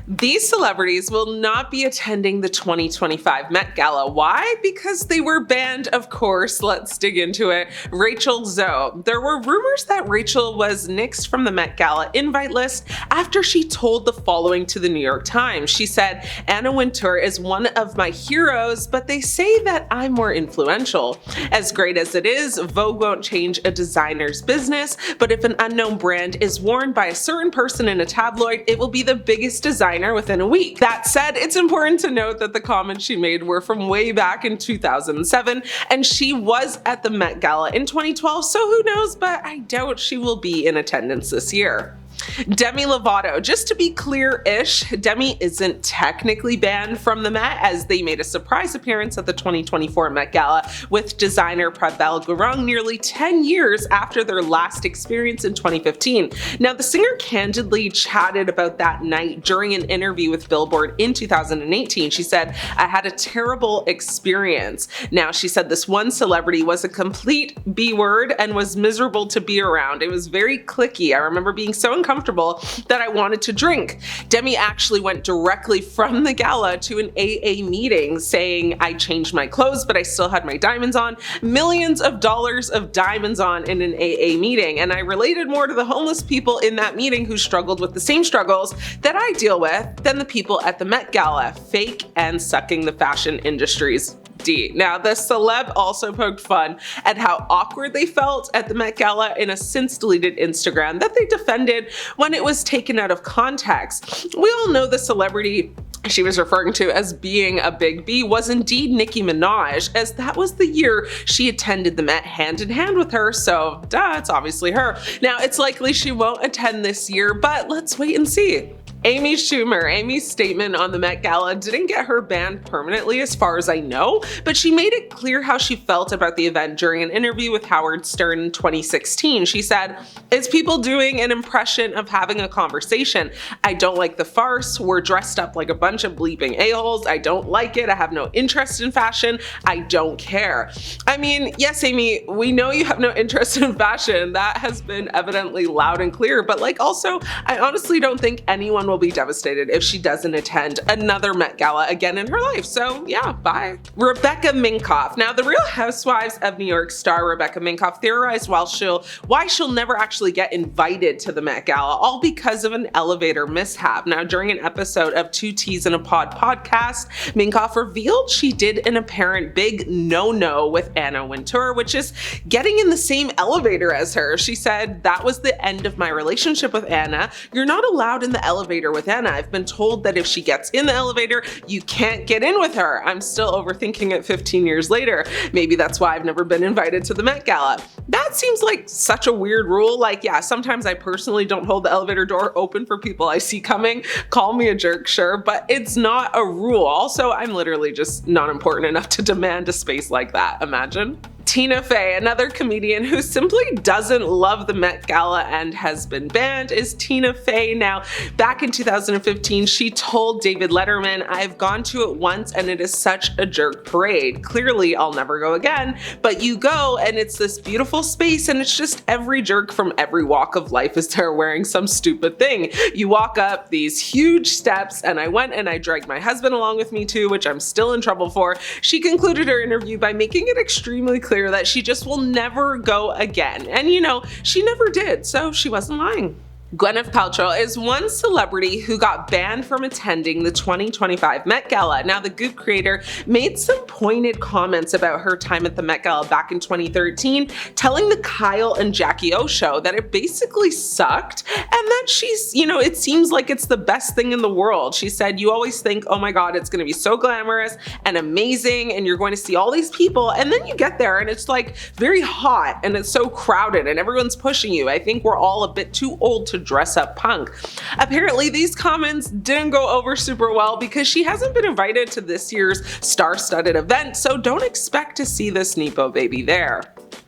These celebrities will not be attending the 2025 Met Gala. Why? Because they were banned, of course. Let's dig into it. Rachel Zoe. There were rumors that Rachel was nixed from the Met Gala invite list after she told the following to the New York Times. She said, "Anna Wintour is one of my heroes, but they say that I'm more influential. As great as it is, Vogue won't change a designer's business, but if an unknown brand is worn by a certain person in a tabloid, it will be the biggest designer within a week." That said, it's important to note that the comments she made were from way back in 2007, and she was at the Met Gala in 2012, so who knows, but I doubt she will be in attendance this year. Demi Lovato. Just to be clear-ish, Demi isn't technically banned from the Met, as they made a surprise appearance at the 2024 Met Gala with designer Pavel Gurung nearly 10 years after their last experience in 2015. Now, the singer candidly chatted about that night during an interview with Billboard in 2018. She said, "I had a terrible experience." Now, she said this one celebrity was a complete B-word and was miserable to be around. It was very cliquey. I remember being so uncomfortable that I wanted to drink. Demi actually went directly from the gala to an AA meeting saying, "I changed my clothes, but I still had my diamonds on." Millions of dollars of diamonds on in an AA meeting. And I related more to the homeless people in that meeting who struggled with the same struggles that I deal with than the people at the Met Gala, fake and sucking the fashion industry's D. Now, the celeb also poked fun at how awkward they felt at the Met Gala in a since-deleted Instagram that they defended when it was taken out of context. We all know the celebrity she was referring to as being a big B was indeed Nicki Minaj, as that was the year she attended the Met hand in hand with her, so duh, it's obviously her. Now, it's likely she won't attend this year, but let's wait and see. Amy Schumer. Amy's statement on the Met Gala didn't get her banned permanently as far as I know, but she made it clear how she felt about the event during an interview with Howard Stern in 2016. She said, "It's people doing an impression of having a conversation. I don't like the farce. We're dressed up like a bunch of bleeping a-holes. I don't like it. I have no interest in fashion. I don't care." I mean, yes, Amy, we know you have no interest in fashion. That has been evidently loud and clear, but also, I honestly don't think anyone will be devastated if she doesn't attend another Met Gala again in her life. So yeah, bye. Rebecca Minkoff. Now, the Real Housewives of New York star Rebecca Minkoff theorized why she'll never actually get invited to the Met Gala, all because of an elevator mishap. Now, during an episode of Two Teas in a Pod podcast, Minkoff revealed she did an apparent big no-no with Anna Wintour, which is getting in the same elevator as her. She said, "That was the end of my relationship with Anna. You're not allowed in the elevator with Anna. I've been told that if she gets in the elevator, you can't get in with her." I'm still overthinking it 15 years later. Maybe that's why I've never been invited to the Met Gala. That seems like such a weird rule. Yeah, sometimes I personally don't hold the elevator door open for people I see coming. Call me a jerk, sure, but it's not a rule. Also, I'm literally just not important enough to demand a space like that. Imagine. Tina Fey, another comedian who simply doesn't love the Met Gala and has been banned, is Tina Fey. Now, back in 2015, she told David Letterman, "I've gone to it once and it is such a jerk parade. Clearly, I'll never go again, but you go and it's this beautiful space and it's just every jerk from every walk of life is there wearing some stupid thing. You walk up these huge steps, and I went and I dragged my husband along with me too, which I'm still in trouble for." She concluded her interview by making it extremely clear that she just will never go again. And she never did, so she wasn't lying. Gwyneth Paltrow is one celebrity who got banned from attending the 2025 Met Gala. Now, the Goop creator made some pointed comments about her time at the Met Gala back in 2013, telling the Kyle and Jackie O show that it basically sucked and that it seems like it's the best thing in the world. She said, "You always think, oh my God, it's gonna be so glamorous and amazing and you're going to see all these people, and then you get there and it's very hot and it's so crowded and everyone's pushing you. I think we're all a bit too old to dress up punk." Apparently, these comments didn't go over super well because she hasn't been invited to this year's star-studded event, so don't expect to see this Nepo baby there.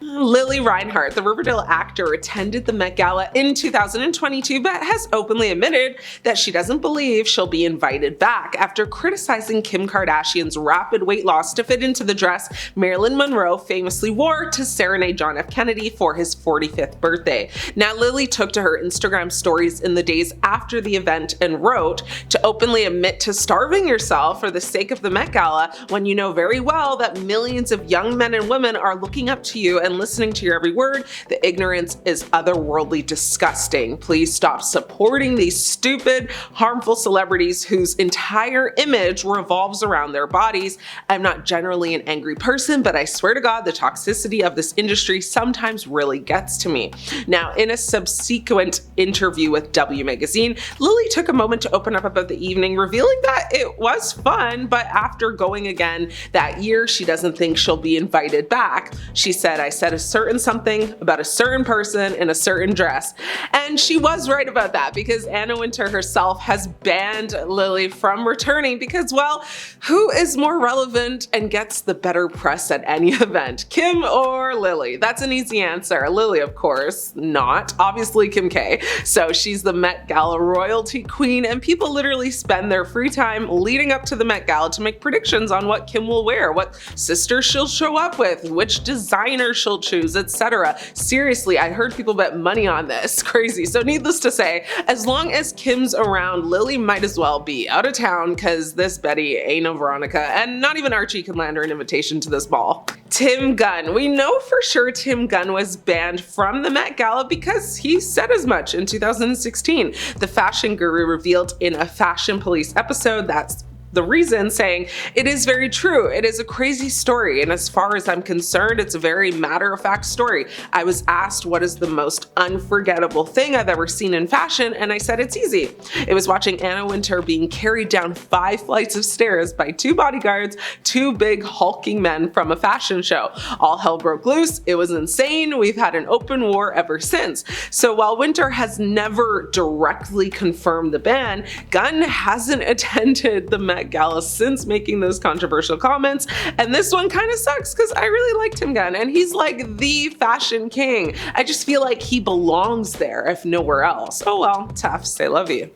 Lili Reinhart, the Riverdale actor, attended the Met Gala in 2022 but has openly admitted that she doesn't believe she'll be invited back after criticizing Kim Kardashian's rapid weight loss to fit into the dress Marilyn Monroe famously wore to serenade John F. Kennedy for his 45th birthday. Now, Lili took to her Instagram stories in the days after the event and wrote, "To openly admit to starving yourself for the sake of the Met Gala when you know very well that millions of young men and women are looking up to you and listening to your every word, the ignorance is otherworldly disgusting. Please stop supporting these stupid, harmful celebrities whose entire image revolves around their bodies. I'm not generally an angry person, but I swear to God, the toxicity of this industry sometimes really gets to me." Now, in a subsequent interview with W Magazine, Lili took a moment to open up about the evening, revealing that it was fun, but after going again that year, she doesn't think she'll be invited back. She said, "I said a certain something about a certain person in a certain dress." And she was right about that, because Anna Wintour herself has banned Lili from returning because, well, who is more relevant and gets the better press at any event, Kim or Lili? That's an easy answer. Lili, of course, not. Obviously Kim K. So she's the Met Gala royalty queen, and people literally spend their free time leading up to the Met Gala to make predictions on what Kim will wear, what sister she'll show up with, which designer she'll choose, etc. Seriously, I heard people bet money on this. Crazy. So needless to say, as long as Kim's around, Lili might as well be out of town, because this Betty ain't no Veronica, and not even Archie can land her an invitation to this ball. Tim Gunn. We know for sure Tim Gunn was banned from the Met Gala because he said as much in 2016. The fashion guru revealed in a Fashion Police episode that's the reason, saying, "It is very true. It is a crazy story, and as far as I'm concerned, it's a very matter-of-fact story. I was asked what is the most unforgettable thing I've ever seen in fashion, and I said it's easy. It was watching Anna Wintour being carried down 5 flights of stairs by 2 bodyguards, 2 big hulking men from a fashion show. All hell broke loose. It was insane. We've had an open war ever since." So while Wintour has never directly confirmed the ban, Gunn hasn't attended the Met Gala since making those controversial comments, and this one kind of sucks because I really liked Tim Gunn, and he's like the fashion king. I just feel like he belongs there if nowhere else. Oh well, tough, say love you.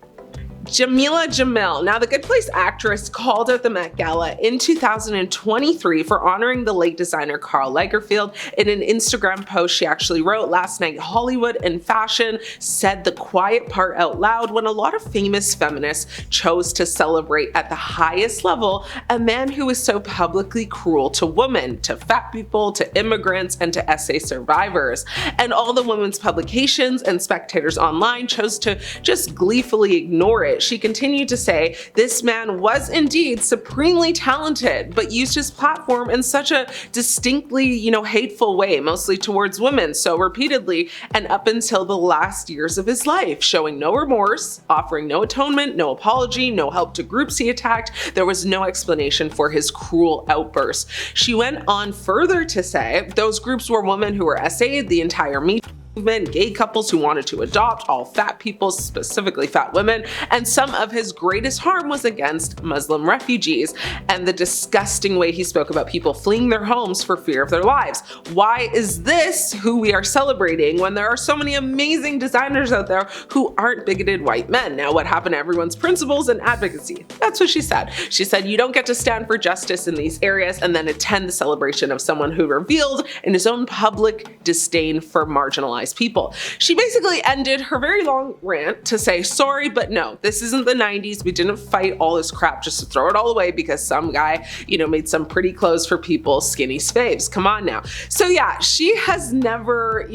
Jameela Jami. Now, the Good Place actress called out the Met Gala in 2023 for honoring the late designer Karl Lagerfeld. In an Instagram post, she actually wrote, "Last night, Hollywood and fashion said the quiet part out loud when a lot of famous feminists chose to celebrate at the highest level a man who was so publicly cruel to women, to fat people, to immigrants, and to SA survivors. And all the women's publications and spectators online chose to just gleefully ignore it." She continued to say, "This man was indeed supremely talented, but used his platform in such a distinctly, hateful way, mostly towards women, so repeatedly and up until the last years of his life, showing no remorse, offering no atonement, no apology, no help to groups he attacked. There was no explanation for his cruel outbursts." She went on further to say, "Those groups were women who were SA'd, the entire Me movement, gay couples who wanted to adopt, all fat people, specifically fat women, and some of his greatest harm was against Muslim refugees, and the disgusting way he spoke about people fleeing their homes for fear of their lives. Why is this who we are celebrating when there are so many amazing designers out there who aren't bigoted white men? Now, what happened to everyone's principles and advocacy?" That's what she said. She said, "You don't get to stand for justice in these areas and then attend the celebration of someone who revealed in his own public disdain for marginalized people." She basically ended her very long rant to say, "Sorry, but no, this isn't the 90s. We didn't fight all this crap just to throw it all away because some guy, made some pretty clothes for people's skinny faves. Come on now." So yeah, she has never,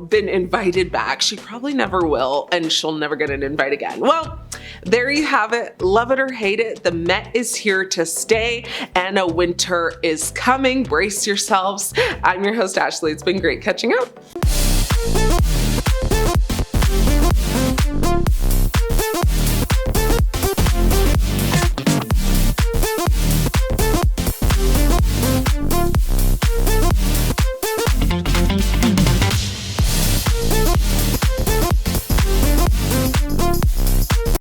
been invited back. She probably never will, and she'll never get an invite again. Well, there you have it. Love it or hate it, the Met is here to stay. Anna Wintour is coming. Brace yourselves. I'm your host, Ashley. It's been great catching up.